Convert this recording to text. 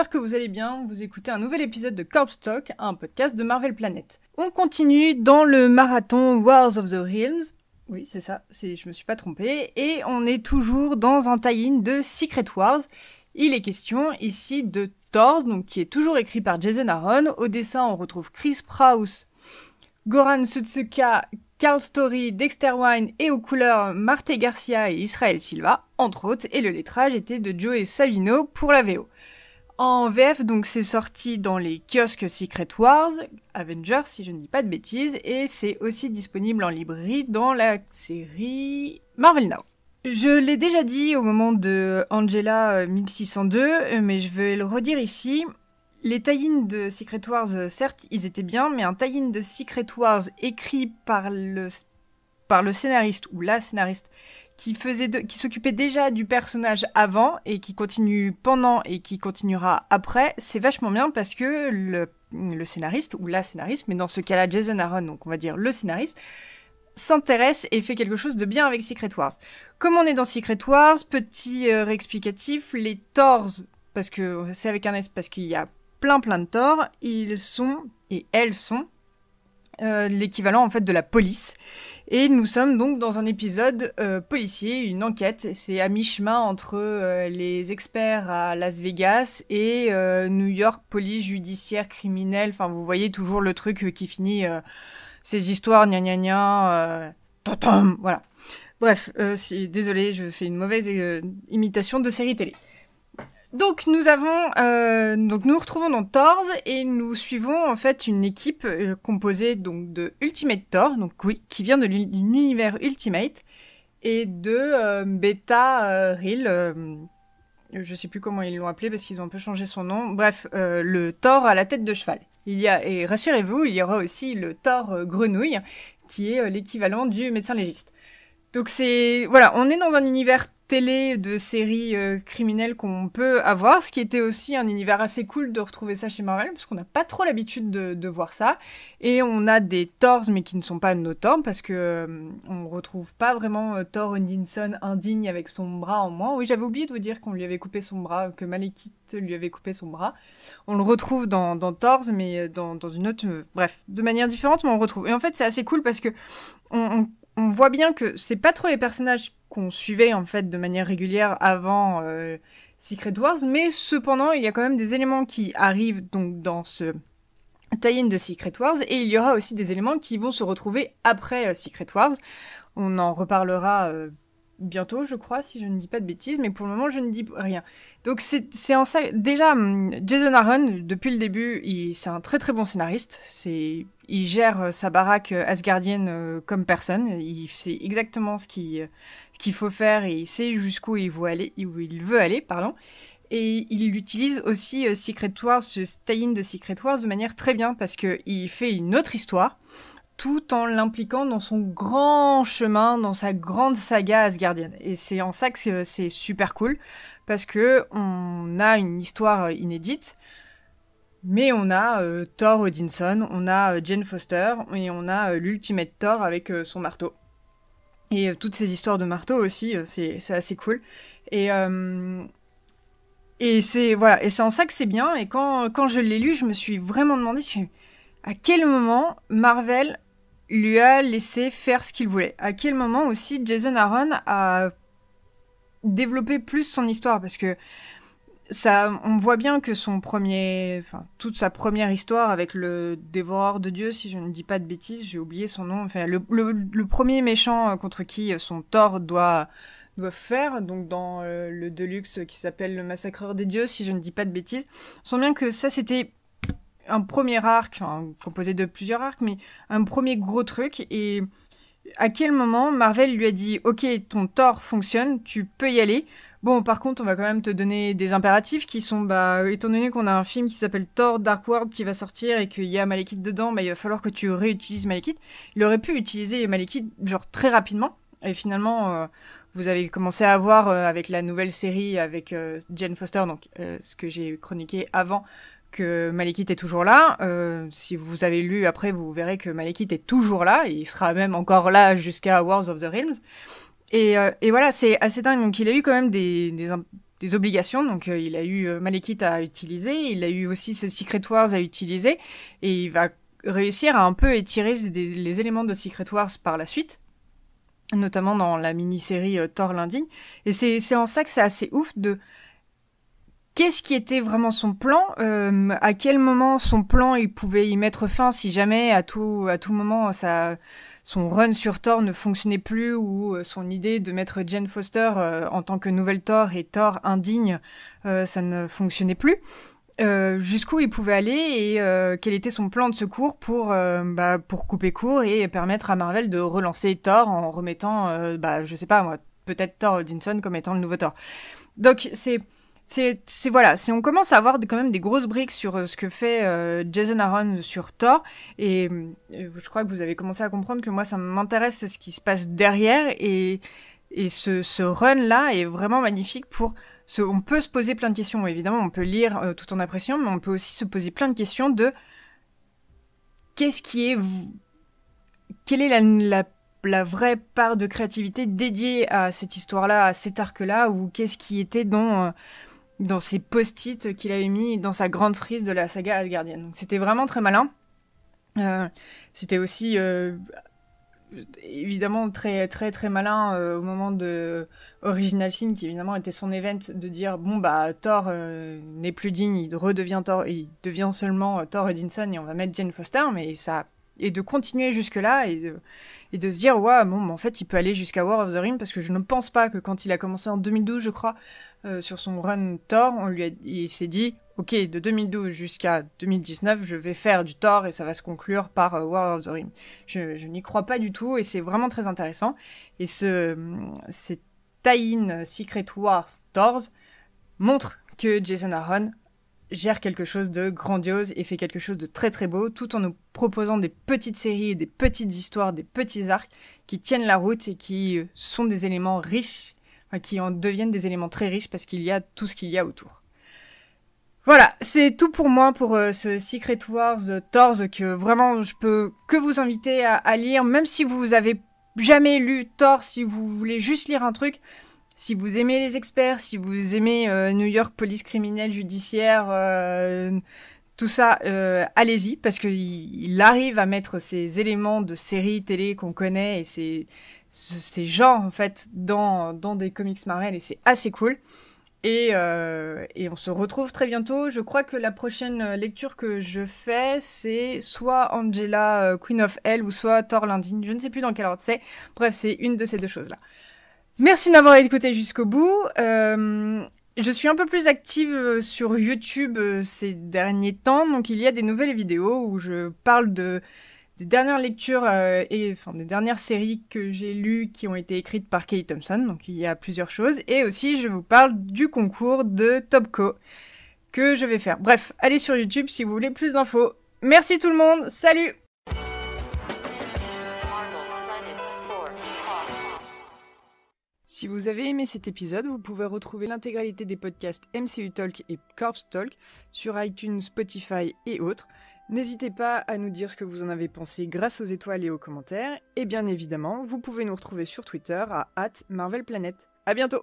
j'espère que vous allez bien. Vous écoutez un nouvel épisode de Corpse Talk, un podcast de Marvel Planet. On continue dans le marathon Wars of the Realms. Oui, c'est ça, je me suis pas trompée. Et on est toujours dans un tie-in de Secret Wars. Il est question ici de Thor, donc qui est toujours écrit par Jason Aaron. Au dessin, on retrouve Chris Sprouse, Goran Sudzuka, Carl Story, Dexter Wine et aux couleurs Marte Garcia et Israel Silva, entre autres, et le lettrage était de Joey Savino pour la VO. En VF, donc, c'est sorti dans les kiosques Secret Wars, Avengers, si je ne dis pas de bêtises, et c'est aussi disponible en librairie dans la série Marvel Now. Je l'ai déjà dit au moment de Angela 1602, mais je vais le redire ici. Les tie-ins de Secret Wars, certes, ils étaient bien, mais un tie-in de Secret Wars écrit par le scénariste ou la scénariste qui s'occupait déjà du personnage avant et qui continue pendant et qui continuera après, c'est vachement bien parce que le scénariste ou la scénariste, mais dans ce cas-là Jason Aaron, donc on va dire le scénariste, s'intéresse et fait quelque chose de bien avec Secret Wars. Comme on est dans Secret Wars, petit réexplicatif, les Thors, parce que c'est avec un S, parce qu'il y a plein de Thors, ils sont, et elles sont, l'équivalent en fait de la police. Et nous sommes donc dans un épisode policier, une enquête. C'est à mi-chemin entre les experts à Las Vegas et New York, police judiciaire criminelle. Enfin, vous voyez toujours le truc qui finit ces histoires gna gna gna. Voilà. Bref, désolé, je fais une mauvaise imitation de série télé. Donc nous nous retrouvons dans Thors et nous suivons en fait une équipe composée donc de Ultimate Thor, donc oui, qui vient de l'univers Ultimate, et de Beta Real, je sais plus comment ils l'ont appelé parce qu'ils ont un peu changé son nom. Bref, le Thor à la tête de cheval. Et rassurez-vous, il y aura aussi le Thor grenouille, qui est l'équivalent du médecin légiste. Donc voilà, on est dans un univers télé de séries criminelles qu'on peut avoir, ce qui était aussi un univers assez cool de retrouver ça chez Marvel, parce qu'on n'a pas trop l'habitude de voir ça. Et on a des Thors, mais qui ne sont pas nos Thors, parce que on retrouve pas vraiment Thor Odinson indigne avec son bras en moins. Oui, j'avais oublié de vous dire qu'on lui avait coupé son bras, que Malekith lui avait coupé son bras. On le retrouve dans Thors, mais dans une autre... bref, de manière différente, mais on le retrouve. Et en fait, c'est assez cool parce que on voit bien que c'est pas trop les personnages qu'on suivait en fait de manière régulière avant Secret Wars, mais cependant il y a quand même des éléments qui arrivent donc dans ce tie-in de Secret Wars, et il y aura aussi des éléments qui vont se retrouver après Secret Wars. On en reparlera bientôt, je crois, si je ne dis pas de bêtises, mais pour le moment, je ne dis rien. Donc, c'est en ça... Déjà, Jason Aaron, depuis le début, c'est un très très bon scénariste. Il gère sa baraque asgardienne comme personne. Il sait exactement ce qu'il faut faire et il sait jusqu'où il veut aller, pardon. Et il utilise aussi Secret Wars, ce tie-in de Secret Wars de manière très bien parce qu'il fait une autre histoire, tout en l'impliquant dans son grand chemin, dans sa grande saga asgardienne. Et c'est en ça que c'est super cool, parce que on a une histoire inédite, mais on a Thor Odinson, on a Jane Foster, et on a l'Ultimate Thor avec son marteau. Et toutes ces histoires de marteau aussi, c'est assez cool. Et c'est en ça que c'est bien. Et quand je l'ai lu, je me suis vraiment demandé à quel moment Marvel lui a laissé faire ce qu'il voulait. À quel moment aussi Jason Aaron a développé plus son histoire, parce que on voit bien que toute sa première histoire avec le Dévoreur de Dieu, si je ne dis pas de bêtises, j'ai oublié son nom, enfin le premier méchant contre qui son Thor doit faire, donc dans le Deluxe qui s'appelle le Massacreur des Dieux, si je ne dis pas de bêtises. On sent bien que ça c'était un premier arc, composé de plusieurs arcs, mais un premier gros truc. Et à quel moment Marvel lui a dit « Ok, ton Thor fonctionne, tu peux y aller. Bon, par contre, on va quand même te donner des impératifs qui sont, étant donné qu'on a un film qui s'appelle Thor Dark World qui va sortir et qu'il y a Malekith dedans, il va falloir que tu réutilises Malekith. » Il aurait pu utiliser Malekith, très rapidement. Et finalement, vous avez commencé à voir avec la nouvelle série avec Jane Foster, donc ce que j'ai chroniqué avant, que Malekith est toujours là. Si vous avez lu après, vous verrez que Malekith est toujours là, et il sera même encore là jusqu'à Wars of the Realms. Et voilà, c'est assez dingue. Donc il a eu quand même des obligations. Donc il a eu Malekith à utiliser, il a eu aussi ce Secret Wars à utiliser, et il va réussir à un peu étirer les éléments de Secret Wars par la suite, notamment dans la mini-série Thor l'Indigne. Et c'est en ça que c'est assez ouf de... Qu'est-ce qui était vraiment son plan, à quel moment son plan il pouvait y mettre fin si jamais à tout moment son run sur Thor ne fonctionnait plus, ou son idée de mettre Jane Foster en tant que nouvelle Thor et Thor indigne, ça ne fonctionnait plus. Jusqu'où il pouvait aller et quel était son plan de secours pour couper court et permettre à Marvel de relancer Thor en remettant, je sais pas moi, peut-être Thor Odinson comme étant le nouveau Thor. Donc on commence à avoir quand même des grosses briques sur ce que fait Jason Aaron sur Thor, et je crois que vous avez commencé à comprendre que moi ça m'intéresse ce qui se passe derrière, et ce run là est vraiment magnifique on peut se poser plein de questions, évidemment on peut lire tout en appréciant, mais on peut aussi se poser plein de questions de quelle est la vraie part de créativité dédiée à cette histoire-là, à cet arc-là, ou qu'est-ce qui était dans ces post-it qu'il avait mis dans sa grande frise de la saga Asgardienne. Donc c'était vraiment très malin. C'était aussi évidemment très très très malin au moment de Original Sin, qui évidemment était son event, de dire Thor n'est plus digne, il redevient Thor, il devient seulement Thor Odinson et on va mettre Jane Foster, et de continuer jusque-là et de se dire en fait il peut aller jusqu'à War of the Ring, parce que je ne pense pas que quand il a commencé en 2012 je crois sur son run Thor, il s'est dit ok, de 2012 jusqu'à 2019 je vais faire du Thor et ça va se conclure par War of the Ring. Je n'y crois pas du tout, et c'est vraiment très intéressant, et ces tie-in Secret Wars Thors montre que Jason Aaron gère quelque chose de grandiose et fait quelque chose de très très beau, tout en nous proposant des petites séries, des petites histoires, des petits arcs qui tiennent la route et qui sont des éléments riches, qui en deviennent des éléments très riches parce qu'il y a tout ce qu'il y a autour. Voilà, c'est tout pour moi pour ce Secret Wars Thors, que vraiment je peux que vous inviter à lire, même si vous avez jamais lu Thor, si vous voulez juste lire un truc. Si vous aimez les experts, si vous aimez New York, police criminelle, judiciaire, tout ça, allez-y, parce qu'il arrive à mettre ces éléments de séries télé qu'on connaît et ces genres, en fait, dans des comics Marvel, et c'est assez cool. Et on se retrouve très bientôt. Je crois que la prochaine lecture que je fais, c'est soit Angela, Queen of Hell, ou soit Thor l'Indigne. Je ne sais plus dans quel ordre c'est. Bref, c'est une de ces deux choses-là. Merci de m'avoir écouté jusqu'au bout. Je suis un peu plus active sur YouTube ces derniers temps, donc il y a des nouvelles vidéos où je parle des dernières lectures des dernières séries que j'ai lues qui ont été écrites par Kelly Thompson, donc il y a plusieurs choses, et aussi je vous parle du concours de Topco que je vais faire. Bref, allez sur YouTube si vous voulez plus d'infos. Merci tout le monde, salut! Si vous avez aimé cet épisode, vous pouvez retrouver l'intégralité des podcasts MCU Talk et Corpse Talk sur iTunes, Spotify et autres. N'hésitez pas à nous dire ce que vous en avez pensé grâce aux étoiles et aux commentaires. Et bien évidemment, vous pouvez nous retrouver sur Twitter à @MarvelPlanet. À bientôt!